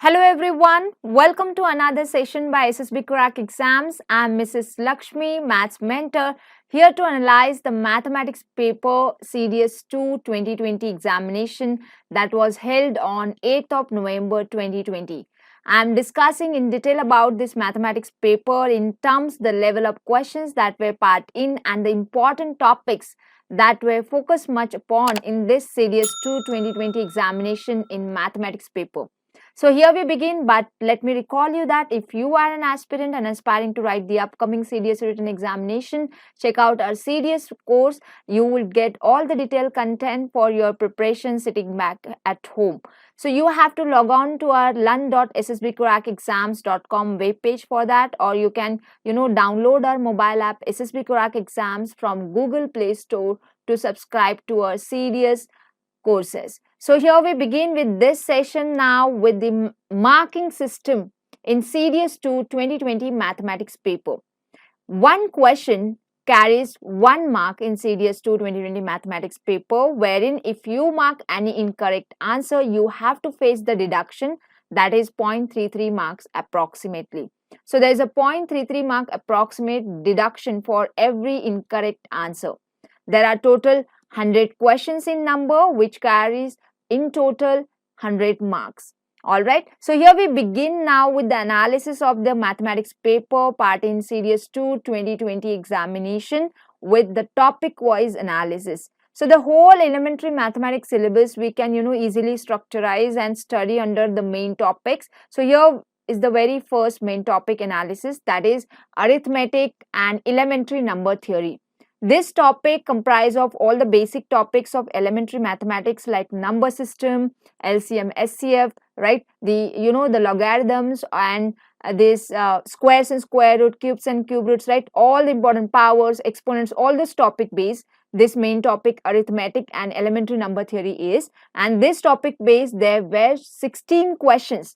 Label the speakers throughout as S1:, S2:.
S1: Hello everyone, welcome to another session by SSB Crack Exams. I'm Mrs. Lakshmi, Maths Mentor, here to analyze the mathematics paper CDS 2 2020 examination that was held on 8th of November 2020. I'm discussing in detail about this mathematics paper in terms the level of questions that were part in and the important topics that were focused much upon in this CDS 2 2020 examination in mathematics paper. So here we begin, but let me recall you that if you are an aspirant and aspiring to write the upcoming CDS written examination, check out our CDS course. You will get all the detailed content for your preparation sitting back at home. So you have to log on to our learn.ssbcrackexams.com webpage for that, or you can, download our mobile app SSB Crack Exams from Google Play Store to subscribe to our CDS courses. So here we begin with this session now with the marking system in CDS 2 2020 mathematics paper. One question carries 1 mark in CDS 2 2020 mathematics paper, wherein if you mark any incorrect answer, you have to face the deduction, that is 0.33 marks approximately. So there is a 0.33 mark approximate deduction for every incorrect answer. There are total 100 questions in number, which carries in total 100 marks. Alright, so here we begin now with the analysis of the mathematics paper part in CDS 2 2020 examination with the topic wise analysis. So the whole elementary mathematics syllabus we can easily structurize and study under the main topics. So here is the very first main topic analysis, that is arithmetic and elementary number theory. This topic comprises of all the basic topics of elementary mathematics like number system, LCM, SCF, right? The logarithms and this squares and square root, cubes and cube roots, right? All the important powers, exponents, all this topic base. This main topic arithmetic and elementary number theory is, and this topic base there were 16 questions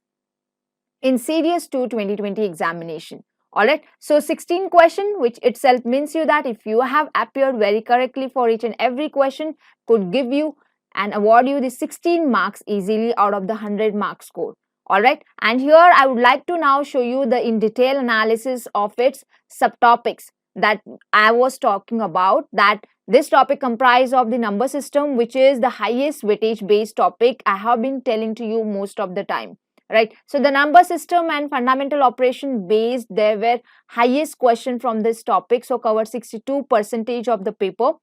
S1: in CDS 2 2020 examination. Alright, so 16 question, which itself means you that if you have appeared very correctly for each and every question, could give you and award you the 16 marks easily out of the 100 mark score. Alright, and here I would like to now show you the in detail analysis of its subtopics that I was talking about. That this topic comprises of the number system, which is the highest weightage based topic I have been telling to you most of the time. Right, so the number system and fundamental operation based, there were highest question from this topic, so covered 62% of the paper.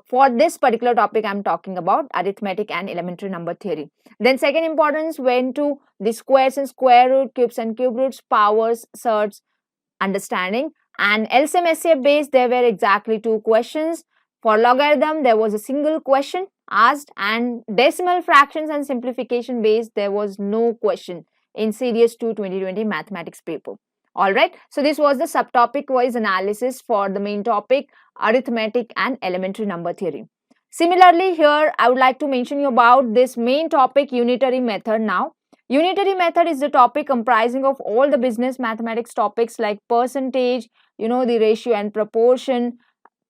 S1: For this particular topic I'm talking about, arithmetic and elementary number theory. Then second importance went to the squares and square root, cubes and cube roots, powers, surds, understanding, and LCM SCF based there were exactly 2 questions. For logarithm there was a single question asked, and decimal fractions and simplification based there was no question in CDS 2 2020 mathematics paper. Alright, so this was the subtopic wise analysis for the main topic arithmetic and elementary number theory. Similarly, here I would like to mention you about this main topic unitary method now. Unitary method is the topic comprising of all the business mathematics topics like percentage, the ratio and proportion,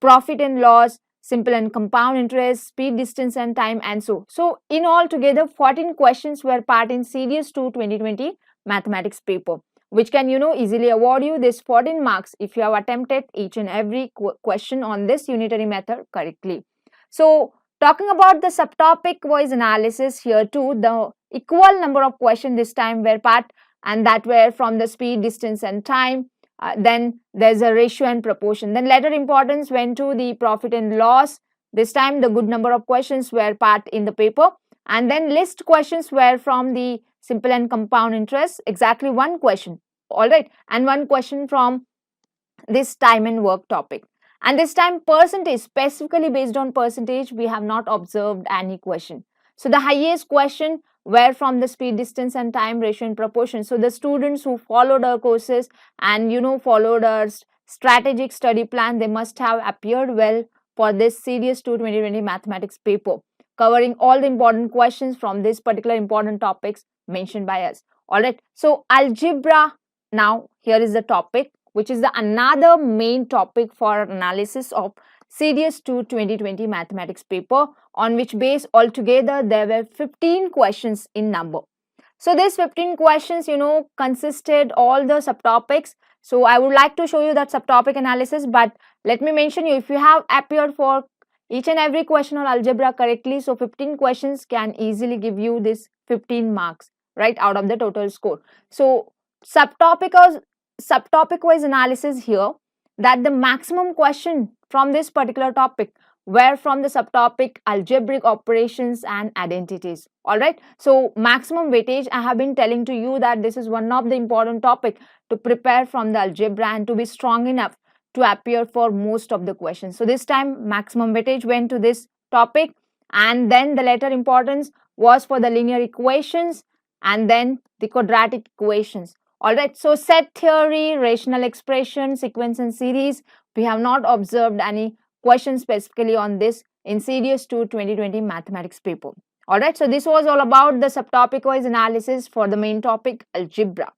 S1: profit and loss, simple and compound interest, speed, distance and time, and so in all together 14 questions were part in CDS 2 2020 mathematics paper, which can easily award you this 14 marks if you have attempted each and every question on this unitary method correctly. So talking about the subtopic wise analysis here too, the equal number of questions this time were part, and that were from the speed, distance and time. Then there's a ratio and proportion. Then later importance went to the profit and loss. This time the good number of questions were part in the paper, and then list questions were from the simple and compound interest, exactly 1 question. Alright, and 1 question from this time and work topic. And this time percentage, specifically based on percentage, we have not observed any question. So the highest question were from the speed, distance and time, ratio and proportion. So the students who followed our courses and followed our strategic study plan, they must have appeared well for this CDS 2 2020 mathematics paper, covering all the important questions from this particular important topics mentioned by us. Alright, so algebra now here is the topic, which is the another main topic for analysis of CDS 2 2020 mathematics paper, on which base altogether there were 15 questions in number. So these 15 questions, consisted all the subtopics. So I would like to show you that subtopic analysis, but let me mention you, if you have appeared for each and every question on algebra correctly, so 15 questions can easily give you this 15 marks, right, out of the total score. So subtopic or subtopic wise analysis here, that the maximum question from this particular topic were from the subtopic algebraic operations and identities. All right, so maximum weightage, I have been telling to you that this is one of the important topic to prepare from the algebra and to be strong enough to appear for most of the questions. So this time maximum weightage went to this topic, and then the later importance was for the linear equations and then the quadratic equations. All right, so set theory, rational expression, sequence and series, we have not observed any question specifically on this in CDS 2 2020 mathematics paper. All right, so this was all about the subtopic wise analysis for the main topic algebra.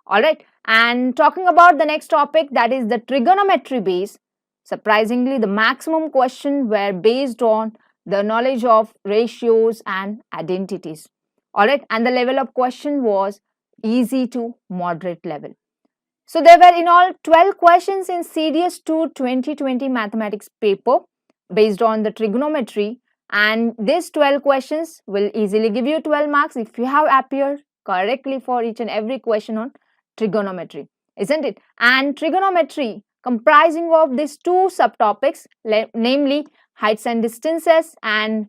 S1: All right, and talking about the next topic, that is the trigonometry base. Surprisingly, the maximum question were based on the knowledge of ratios and identities. All right, and the level of question was easy to moderate level. So there were in all 12 questions in CDS 2 2020 mathematics paper based on the trigonometry, and these 12 questions will easily give you 12 marks if you have appeared correctly for each and every question on trigonometry, isn't it? And trigonometry comprising of these two subtopics, namely heights and distances and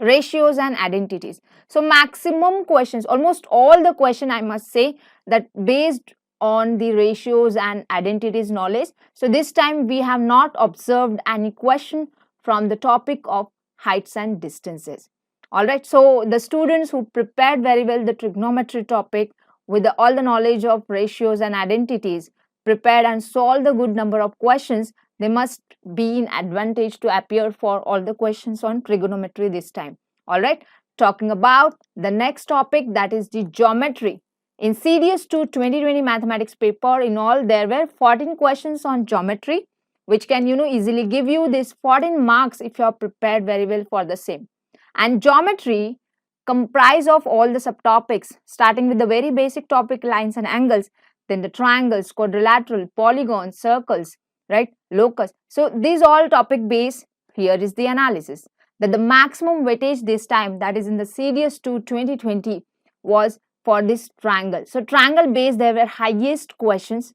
S1: ratios and identities. So maximum questions, almost all the question I must say, that based on the ratios and identities knowledge. So this time we have not observed any question from the topic of heights and distances. All right, so the students who prepared very well the trigonometry topic with all the knowledge of ratios and identities, prepared and solved the good number of questions, they must be in advantage to appear for all the questions on trigonometry this time. All right, talking about the next topic, that is the geometry. In CDS 2 2020 mathematics paper, in all there were 14 questions on geometry, which can easily give you this 14 marks if you are prepared very well for the same. And geometry comprise of all the subtopics, starting with the very basic topic lines and angles, then the triangles, quadrilateral, polygons, circles, right, locus. So these all topic base. Here is the analysis, that the maximum weightage this time, that is in the CDS 2 2020, was for this triangle. So triangle base, there were highest questions,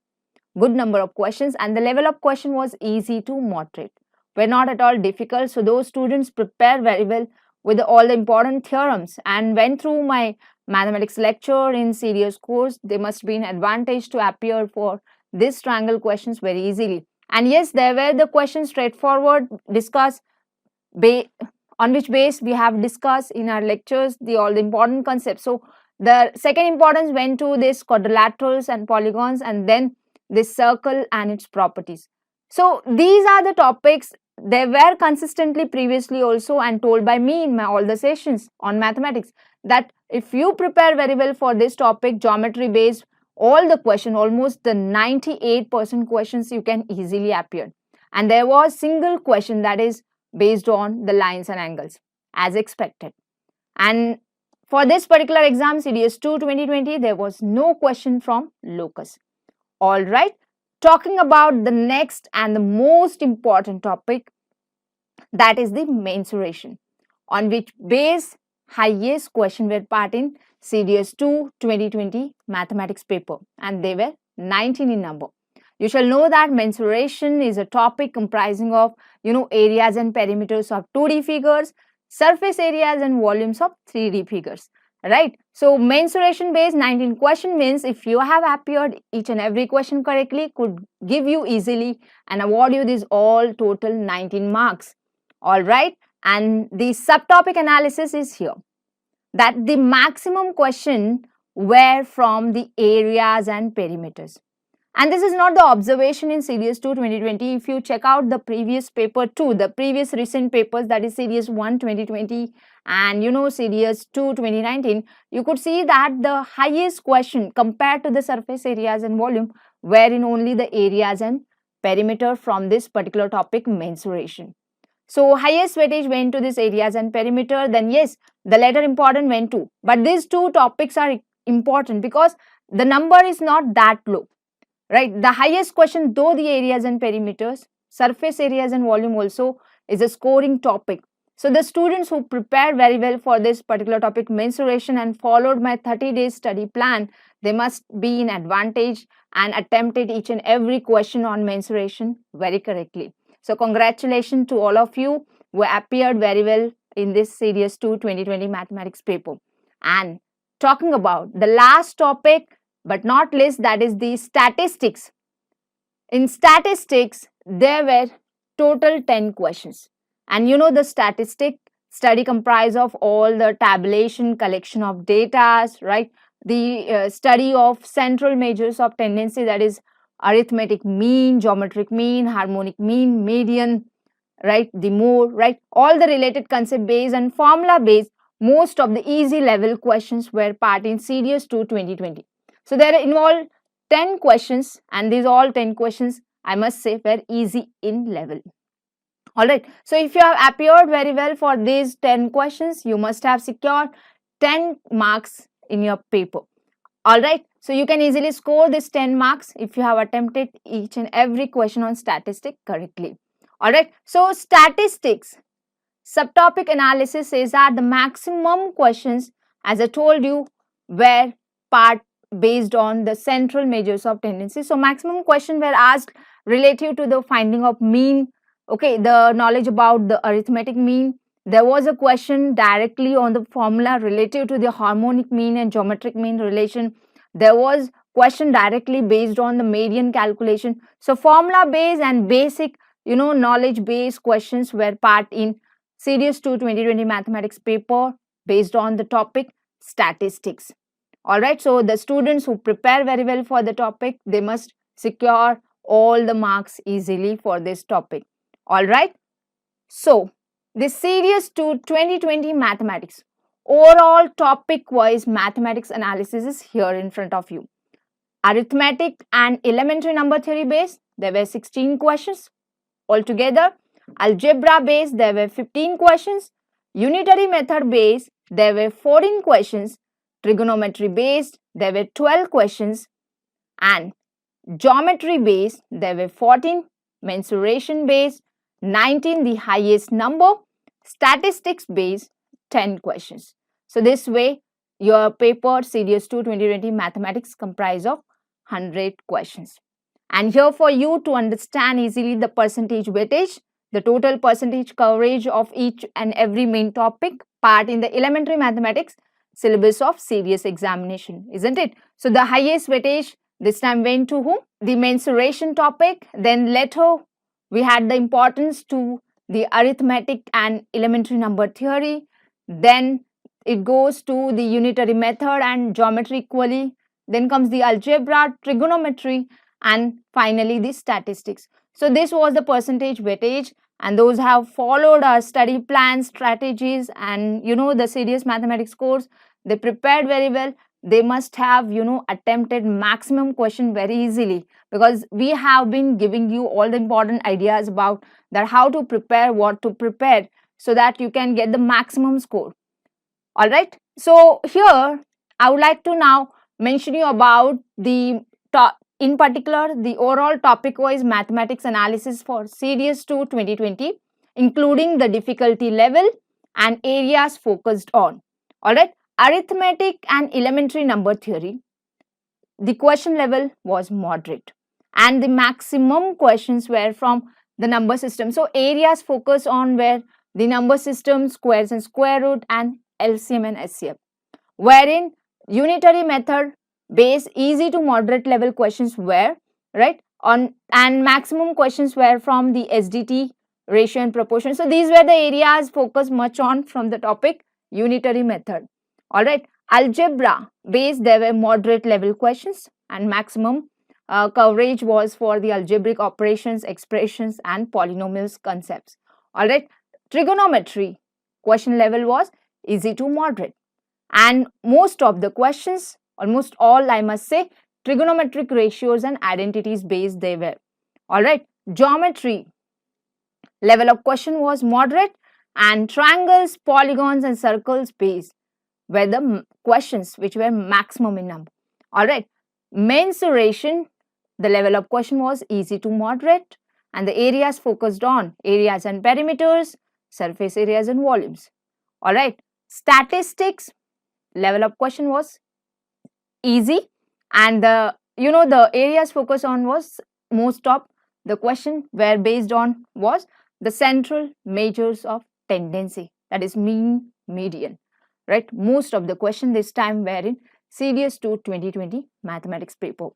S1: good number of questions, and the level of question was easy to moderate, were not at all difficult. So those students prepare very well with all the important theorems and went through my mathematics lecture in CDS course. They must be in advantage to appear for this triangle questions very easily. And yes, there were the questions straightforward, discuss on which base we have discussed in our lectures all the important concepts. So the second importance went to this quadrilaterals and polygons, and then this circle and its properties. So these are the topics. They were consistently previously also and told by me in all the sessions on mathematics, that if you prepare very well for this topic, geometry based, all the question, almost the 98% questions you can easily appear. And there was single question that is based on the lines and angles as expected. And for this particular exam, CDS 2 2020, there was no question from locus. All right, talking about the next and the most important topic, that is the mensuration, on which base highest question were part in CDS 2 2020 mathematics paper, and they were 19 in number. You shall know that mensuration is a topic comprising of areas and perimeters of 2D figures, surface areas and volumes of 3D figures, right? So mensuration based 19 question means if you have appeared each and every question correctly, could give you easily and award you this all total 19 marks. All right, and the subtopic analysis is here, that the maximum question were from the areas and perimeters. And this is not the observation in CDS 2 2020. If you check out the previous paper too, the previous recent papers, that is CDS 1 2020 and CDS 2 2019, you could see that the highest question compared to the surface areas and volume were in only the areas and perimeter from this particular topic, mensuration. So highest weightage went to this areas and perimeter. Then yes, the letter important went to. But these two topics are important because the number is not that low, right? The highest question, though the areas and perimeters, surface areas and volume also is a scoring topic. So the students who prepared very well for this particular topic, mensuration, and followed my 30-day study plan, they must be in advantage and attempted each and every question on mensuration very correctly. So congratulations to all of you who appeared very well in this Series 2 2020 mathematics paper. And talking about the last topic, but not least, that is the statistics. In statistics, there were total 10 questions. And you know the statistic study comprise of all the tabulation, collection of data, right? The study of central measures of tendency, that is arithmetic mean, geometric mean, harmonic mean, median, right? The mode, right? All the related concept based and formula based, most of the easy level questions were part in Series 2 2020. So there are involved 10 questions, and these all 10 questions, I must say, were easy in level. Alright, so if you have appeared very well for these 10 questions, you must have secured 10 marks in your paper. Alright, so you can easily score this 10 marks if you have attempted each and every question on statistics correctly. Alright, so statistics subtopic analysis says that the maximum questions, as I told you, were part based on the central measures of tendency. So maximum questions were asked relative to the finding of mean, okay, the knowledge about the arithmetic mean. There was a question directly on the formula relative to the harmonic mean and geometric mean relation. There was question directly based on the median calculation. So formula based and basic, knowledge based questions were part in Series 2 2020 mathematics paper based on the topic statistics. Alright, so the students who prepare very well for the topic, they must secure all the marks easily for this topic. Alright, so this Series 2 2020 mathematics, overall topic wise mathematics analysis is here in front of you. Arithmetic and elementary number theory based, there were 16 questions altogether. Algebra based, there were 15 questions. Unitary method based, there were 14 questions. Trigonometry based, there were 12 questions. And geometry based, there were 14. Mensuration based, 19, the highest number. Statistics based, 10 questions. So this way, your paper Series 2 2020 mathematics comprise of 100 questions. And here for you to understand easily the percentage weightage, the total percentage coverage of each and every main topic part in the elementary mathematics syllabus of serious examination, isn't it? So the highest weightage this time went to whom? The mensuration topic. Then later we had the importance to the arithmetic and elementary number theory. Then it goes to the unitary method and geometry equally. Then comes the algebra, trigonometry, and finally the statistics. So this was the percentage weightage, and those have followed our study plans, strategies, and the serious mathematics course, they prepared very well. They must have attempted maximum question very easily, because we have been giving you all the important ideas about that, how to prepare, what to prepare, so that you can get the maximum score. All right, so here I would like to now mention you about the in particular the overall topic wise mathematics analysis for Series 2 2020, including the difficulty level and areas focused on. All right, arithmetic and elementary number theory, the question level was moderate and the maximum questions were from the number system. So areas focused on were the number system, squares and square root, and LCM and SCM, wherein unitary method based easy to moderate level questions were right on, and maximum questions were from the SDT, ratio and proportion. So these were the areas focused much on from the topic unitary method. All right, algebra based, there were moderate level questions, and maximum coverage was for the algebraic operations, expressions, and polynomials concepts. All right, trigonometry question level was easy to moderate, and most of the questions, almost all I must say, trigonometric ratios and identities based they were. All right, geometry Level of question was moderate, and triangles, polygons, and circles based were the questions which were maximum in number. Alright, mensuration, the level of question was easy to moderate, and the areas focused on areas and perimeters, surface areas and volumes. Alright, statistics, level of question was easy, and the areas focused on was most of the question were based on was the central measures of tendency, that is mean, median, right? Most of the question this time were in CDS 2 2020 mathematics paper.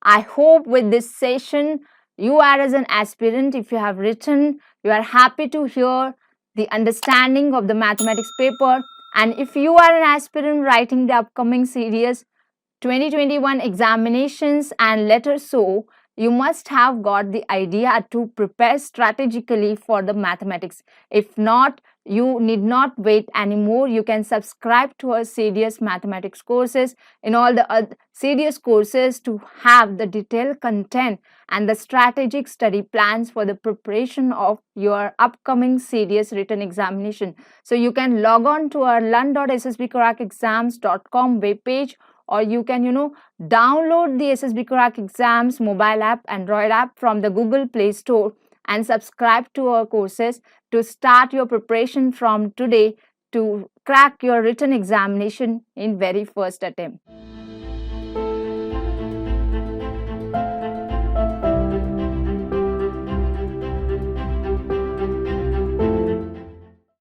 S1: I hope with this session you are as an aspirant, if you have written, you are happy to hear the understanding of the mathematics paper, and if you are an aspirant writing the upcoming CDS 2021 examinations and letter so, you must have got the idea to prepare strategically for the mathematics. If not, you need not wait anymore. You can subscribe to our CDS mathematics courses in all the CDS courses to have the detailed content and the strategic study plans for the preparation of your upcoming CDS written examination. So you can log on to our learn.ssbcrackexams.com webpage, or you can download the SSB Crack Exams mobile app, Android app from the Google Play Store, and subscribe to our courses to start your preparation from today to crack your written examination in very first attempt.